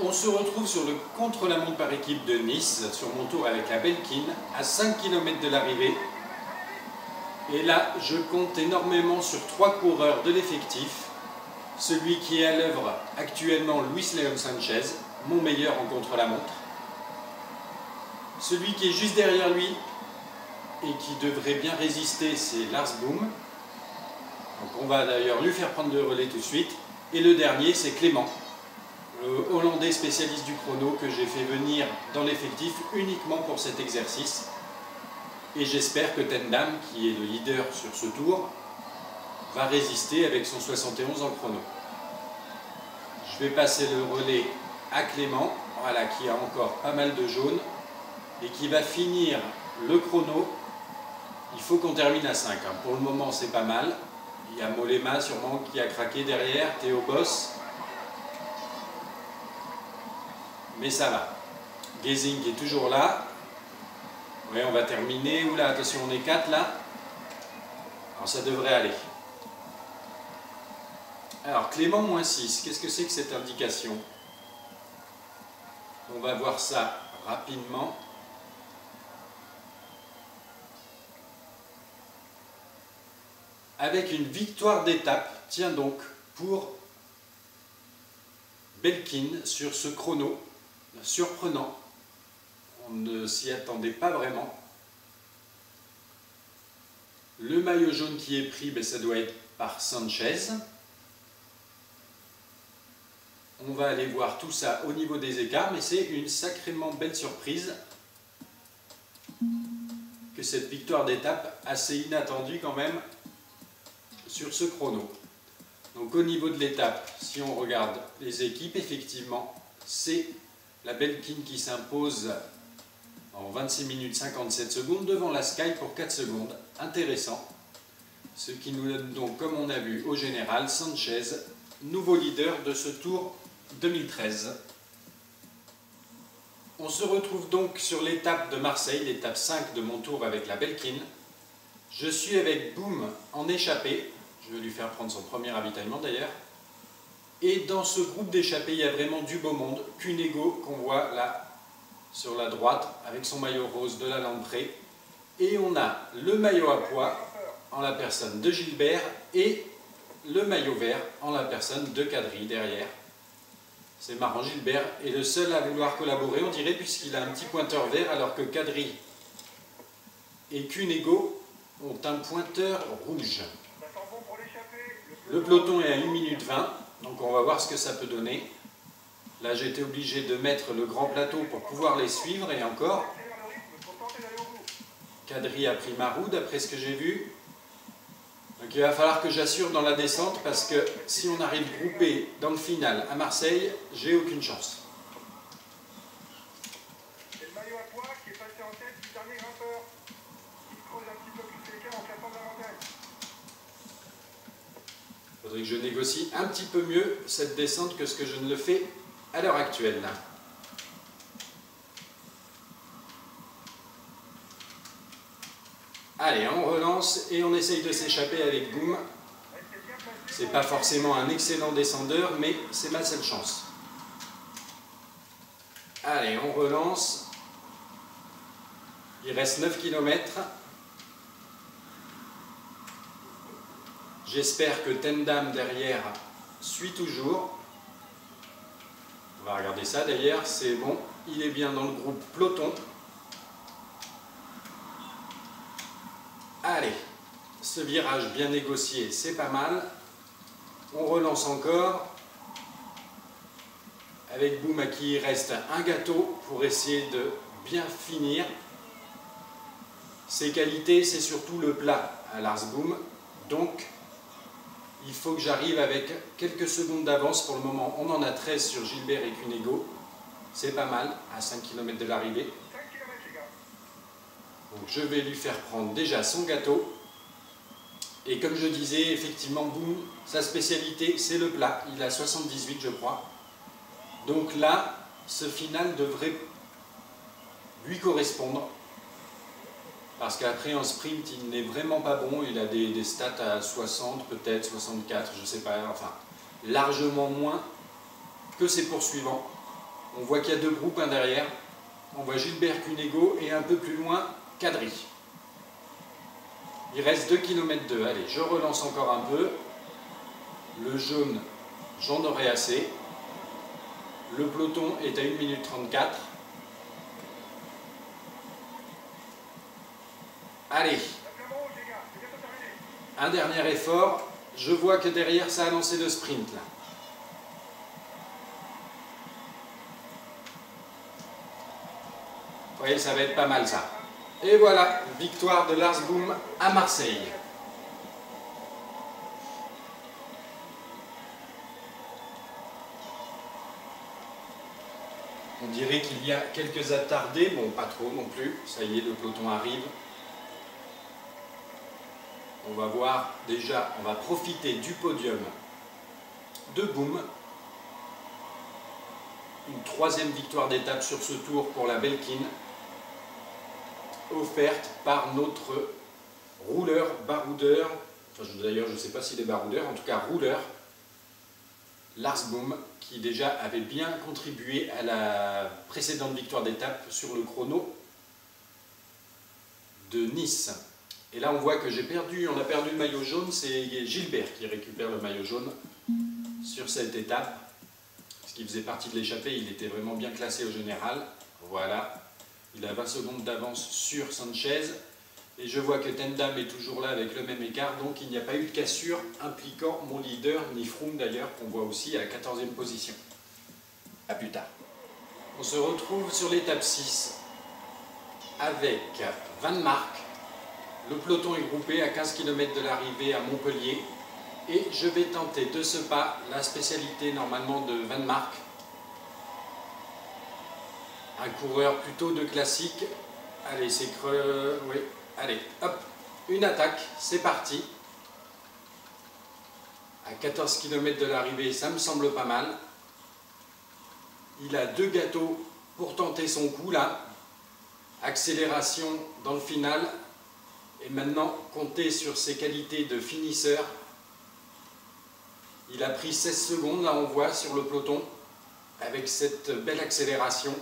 On se retrouve sur le contre-la-montre par équipe de Nice, sur mon tour avec la Belkin, à 5 km de l'arrivée. Et là, je compte énormément sur 3 coureurs de l'effectif. Celui qui est à l'œuvre actuellement, Luis Leon Sanchez, mon meilleur en contre-la-montre. Celui qui est juste derrière lui et qui devrait bien résister, c'est Lars Boom. Donc on va d'ailleurs lui faire prendre le relais tout de suite. Et le dernier, c'est Clément, le Hollandais spécialiste du chrono que j'ai fait venir dans l'effectif uniquement pour cet exercice. Et j'espère que Tendam, qui est le leader sur ce tour, va résister avec son 71 en chrono. Je vais passer le relais à Clément, voilà, qui a encore pas mal de jaune et qui va finir le chrono. Il faut qu'on termine à 5. Pour le moment, c'est pas mal. Il y a Mollema sûrement qui a craqué derrière, Théo Boss. Mais ça va. Gesing est toujours là. Oui, on va terminer. Oula, attention, on est 4 là. Alors ça devrait aller. Alors Clément moins 6, qu'est-ce que c'est que cette indication? On va voir ça rapidement. Avec une victoire d'étape, tiens donc, pour Belkin sur ce chrono, surprenant. On ne s'y attendait pas vraiment. Le maillot jaune qui est pris, ben, ça doit être par Sanchez. On va aller voir tout ça au niveau des écarts, mais c'est une sacrément belle surprise que cette victoire d'étape assez inattendue quand même sur ce chrono. Donc au niveau de l'étape, si on regarde les équipes, effectivement, c'est la Belkin qui s'impose en 26 minutes 57 secondes devant la Sky pour 4 secondes. Intéressant. Ce qui nous donne donc, comme on a vu au général, Sanchez, nouveau leader de ce Tour 2013. On se retrouve donc sur l'étape de Marseille, l'étape 5 de mon tour avec la Belkin. Je suis avec Boom en échappée. Je vais lui faire prendre son premier ravitaillement d'ailleurs. Et dans ce groupe d'échappés, il y a vraiment du beau monde. Cunego qu'on voit là sur la droite avec son maillot rose de la Lamprey. Et on a le maillot à pois en la personne de Gilbert et le maillot vert en la personne de Kadri derrière. C'est marrant, Gilbert est le seul à vouloir collaborer, on dirait, puisqu'il a un petit pointeur vert, alors que Kadri et Cunego ont un pointeur rouge. Le peloton est à 1 minute 20, donc on va voir ce que ça peut donner. Là, j'ai été obligé de mettre le grand plateau pour pouvoir les suivre, et encore. Kadri a pris ma roue, d'après ce que j'ai vu. Donc il va falloir que j'assure dans la descente parce que si on arrive groupé dans le final à Marseille, j'ai aucune chance. C'est le maillot à pois qui est passé en tête du dernier grimpeur. Il creuse un petit peu plus l'écart en clapant de la montagne. Il faudrait que je négocie un petit peu mieux cette descente que ce que je ne le fais à l'heure actuelle. Allez, on relance et on essaye de s'échapper avec Boom. C'est pas forcément un excellent descendeur, mais c'est ma seule chance. Allez, on relance. Il reste 9 km. J'espère que Tendam derrière suit toujours. On va regarder ça d'ailleurs, c'est bon. Il est bien dans le groupe peloton. Allez, ce virage bien négocié, c'est pas mal. On relance encore. Avec Boom à qui il reste un gâteau pour essayer de bien finir. Ses qualités, c'est surtout le plat à Lars Boom. Donc, il faut que j'arrive avec quelques secondes d'avance. Pour le moment, on en a 13 sur Gilbert et Cunego. C'est pas mal, à 5 km de l'arrivée. Donc je vais lui faire prendre déjà son gâteau. Et comme je disais, effectivement, Boom, sa spécialité, c'est le plat. Il a 78, je crois. Donc là, ce final devrait lui correspondre. Parce qu'après, en sprint, il n'est vraiment pas bon. Il a des stats à 60, peut-être 64, je ne sais pas. Enfin, largement moins que ses poursuivants. On voit qu'il y a deux groupes, un derrière. On voit Gilbert Cunego et un peu plus loin, Kadri. Il reste 2 km 2. Allez, je relance encore un peu. Le jaune, j'en aurai assez. Le peloton est à 1 minute 34. Allez, un dernier effort. Je vois que derrière, ça a lancé le sprint là. Vous voyez, ça va être pas mal ça. Et voilà, victoire de Lars Boom à Marseille. On dirait qu'il y a quelques attardés, bon pas trop non plus, ça y est, le peloton arrive. On va voir déjà, on va profiter du podium de Boom. Une 3e victoire d'étape sur ce tour pour la Belkin, offerte par notre rouleur, baroudeur, enfin d'ailleurs je ne sais pas s'il est baroudeur, en tout cas rouleur, Lars Boom, qui déjà avait bien contribué à la précédente victoire d'étape sur le chrono de Nice. Et là on voit que on a perdu le maillot jaune, c'est Gilbert qui récupère le maillot jaune sur cette étape, parce qu'il faisait partie de l'échappée, il était vraiment bien classé au général. Voilà, il a 20 secondes d'avance sur Sanchez. Et je vois que Tendam est toujours là avec le même écart, donc il n'y a pas eu de cassure impliquant mon leader, ni Froome d'ailleurs, qu'on voit aussi à la 14e position. A plus tard. On se retrouve sur l'étape 6 avec Van Mark. Le peloton est groupé à 15 km de l'arrivée à Montpellier. Et je vais tenter de ce pas la spécialité normalement de Van Mark. Un coureur plutôt de classique. Allez, c'est creux. Oui. Allez, hop, une attaque, c'est parti. À 14 km de l'arrivée, ça me semble pas mal. Il a 2 gâteaux pour tenter son coup là. Accélération dans le final. Et maintenant, compter sur ses qualités de finisseur. Il a pris 16 secondes, là on voit sur le peloton, avec cette belle accélération.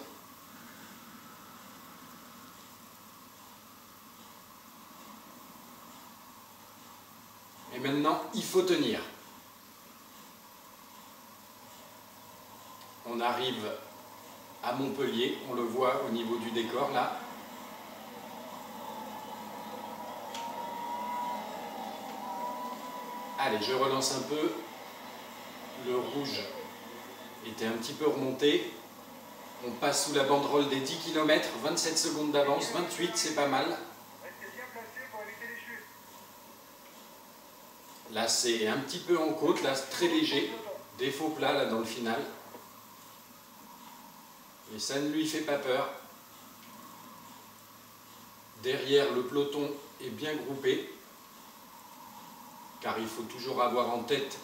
Et maintenant, il faut tenir. On arrive à Montpellier, on le voit au niveau du décor là. Allez, je relance un peu. Le rouge était un petit peu remonté. On passe sous la banderole des 10 km, 27 secondes d'avance, 28, c'est pas mal. Là, c'est un petit peu en côte, là, très léger. Des faux plats, là, dans le final. Et ça ne lui fait pas peur. Derrière, le peloton est bien groupé. Car il faut toujours avoir en tête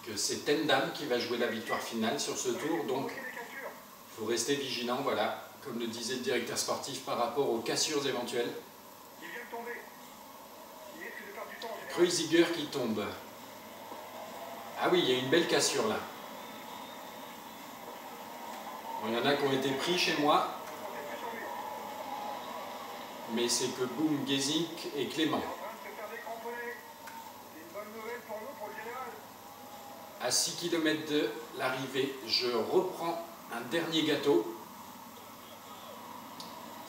que c'est Tendam qui va jouer la victoire finale sur ce tour. Donc, il faut rester vigilant, voilà, comme le disait le directeur sportif, par rapport aux cassures éventuelles. Kreuziger qui tombe. Ah oui, il y a une belle cassure là. Bon, il y en a qui ont été pris chez moi. Mais c'est que Boom, Gesink et Clément. À 6 km de l'arrivée, je reprends un dernier gâteau.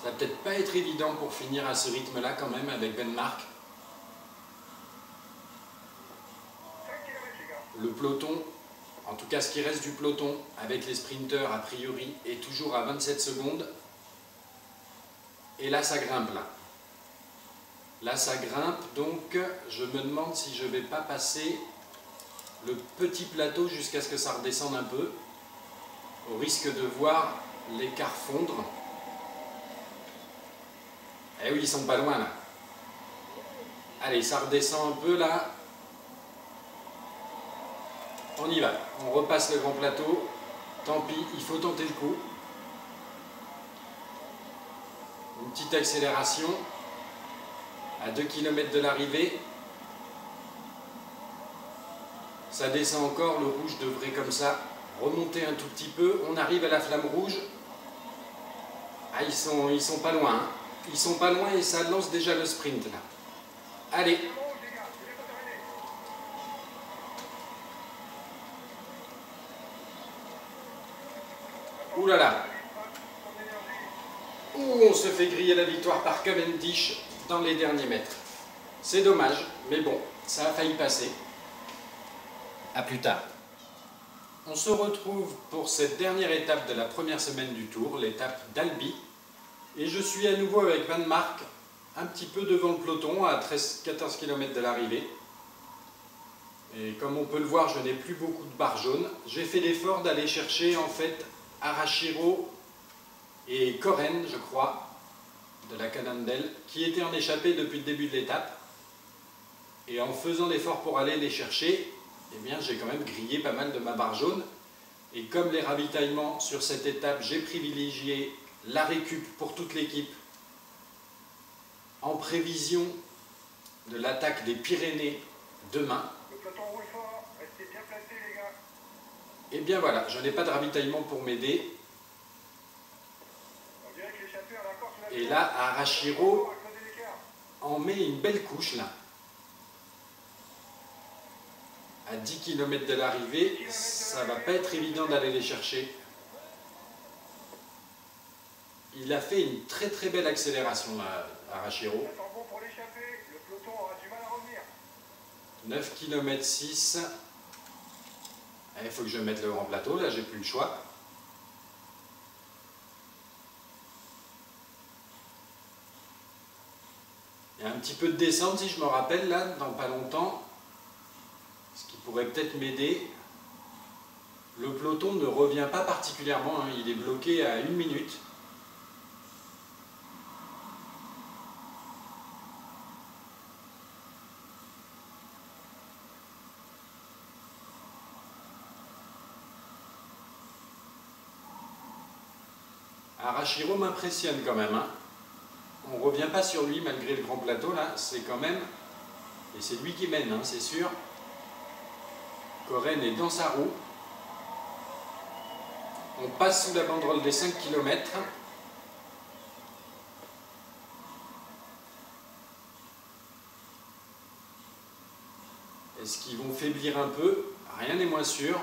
Ça va peut-être pas être évident pour finir à ce rythme-là quand même avec Van Mark. Le peloton, en tout cas ce qui reste du peloton avec les sprinteurs a priori est toujours à 27 secondes. Et là ça grimpe là. Là ça grimpe, donc je me demande si je ne vais pas passer le petit plateau jusqu'à ce que ça redescende un peu, au risque de voir l'écart fondre. Eh oui, ils sont pas loin là. Allez, ça redescend un peu là. On y va, on repasse le grand plateau. Tant pis, il faut tenter le coup. Une petite accélération à 2 km de l'arrivée. Ça descend encore, le rouge devrait comme ça remonter un tout petit peu. On arrive à la flamme rouge. Ah, ils sont pas loin. Hein. Ils sont pas loin et ça lance déjà le sprint là. Allez. Ouh là là. Ouh, on se fait griller la victoire par Cavendish dans les derniers mètres. C'est dommage, mais bon, ça a failli passer. À plus tard. On se retrouve pour cette dernière étape de la première semaine du Tour, l'étape d'Albi. Et je suis à nouveau avec Van Mark, un petit peu devant le peloton, à 13-14 km de l'arrivée. Et comme on peut le voir, je n'ai plus beaucoup de barres jaunes. J'ai fait l'effort d'aller chercher en fait Arashiro et Koren, je crois, de la Cannondale, qui étaient en échappée depuis le début de l'étape. Et en faisant l'effort pour aller les chercher, eh bien j'ai quand même grillé pas mal de ma barre jaune. Et comme les ravitaillements sur cette étape, j'ai privilégié la récup pour toute l'équipe en prévision de l'attaque des Pyrénées demain. Le peloton roule fort, restez bien placés les gars. Et bien voilà, je n'ai pas de ravitaillement pour m'aider. On dirait que l'échappée a la corde sous la Et là, Arashiro à cause de l'écart. en met une belle couche là. À 10 km de l'arrivée, ça va pas être évident d'aller les chercher. Il a fait une très très belle accélération là, Arashiro. Ça sent bon pour l'échappée, le peloton aura du mal à revenir. 9 km 6. Il faut que je mette le grand plateau, là j'ai plus le choix. Il y a un petit peu de descente si je me rappelle là, dans pas longtemps. Ce qui pourrait peut-être m'aider. Le peloton ne revient pas particulièrement, hein, il est bloqué à 1 minute. Arashiro m'impressionne quand même. Hein. On ne revient pas sur lui malgré le grand plateau là, c'est quand même... Et c'est lui qui mène, hein, c'est sûr. Koren est dans sa roue. On passe sous la banderole des 5 km. Est-ce qu'ils vont faiblir un peu? Rien n'est moins sûr.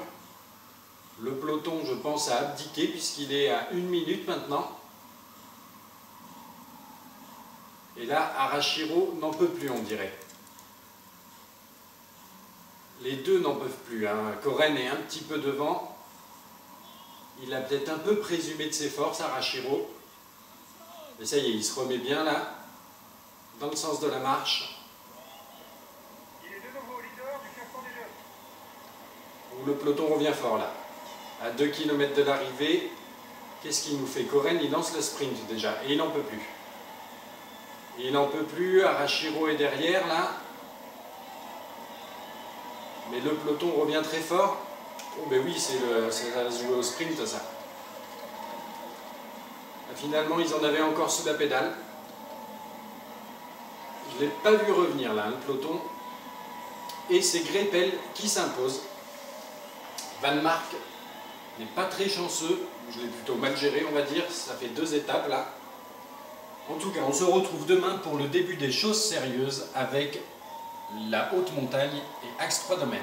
Le peloton, je pense, a abdiqué puisqu'il est à 1 minute maintenant. Et là, Arashiro n'en peut plus, on dirait. Les deux n'en peuvent plus. Hein. Koren est un petit peu devant. Il a peut-être un peu présumé de ses forces, Arashiro. Mais ça y est, il se remet bien là, dans le sens de la marche. Il est de nouveau leader du classement des jeunes. Où le peloton revient fort là. À 2 km de l'arrivée, qu'est-ce qu'il nous fait? Koren, il lance le sprint déjà, et il n'en peut plus. Il n'en peut plus, Arashiro est derrière là. Mais le peloton revient très fort. Oh ben oui, ça va se jouer au sprint ça. Finalement, ils en avaient encore sous la pédale. Je ne l'ai pas vu revenir là, le peloton. Et c'est Greipel qui s'impose. Van Mark n'est pas très chanceux. Je l'ai plutôt mal géré, on va dire. Ça fait 2 étapes là. En tout cas, on se retrouve demain pour le début des choses sérieuses avec la haute montagne et Axe 3 Domaines.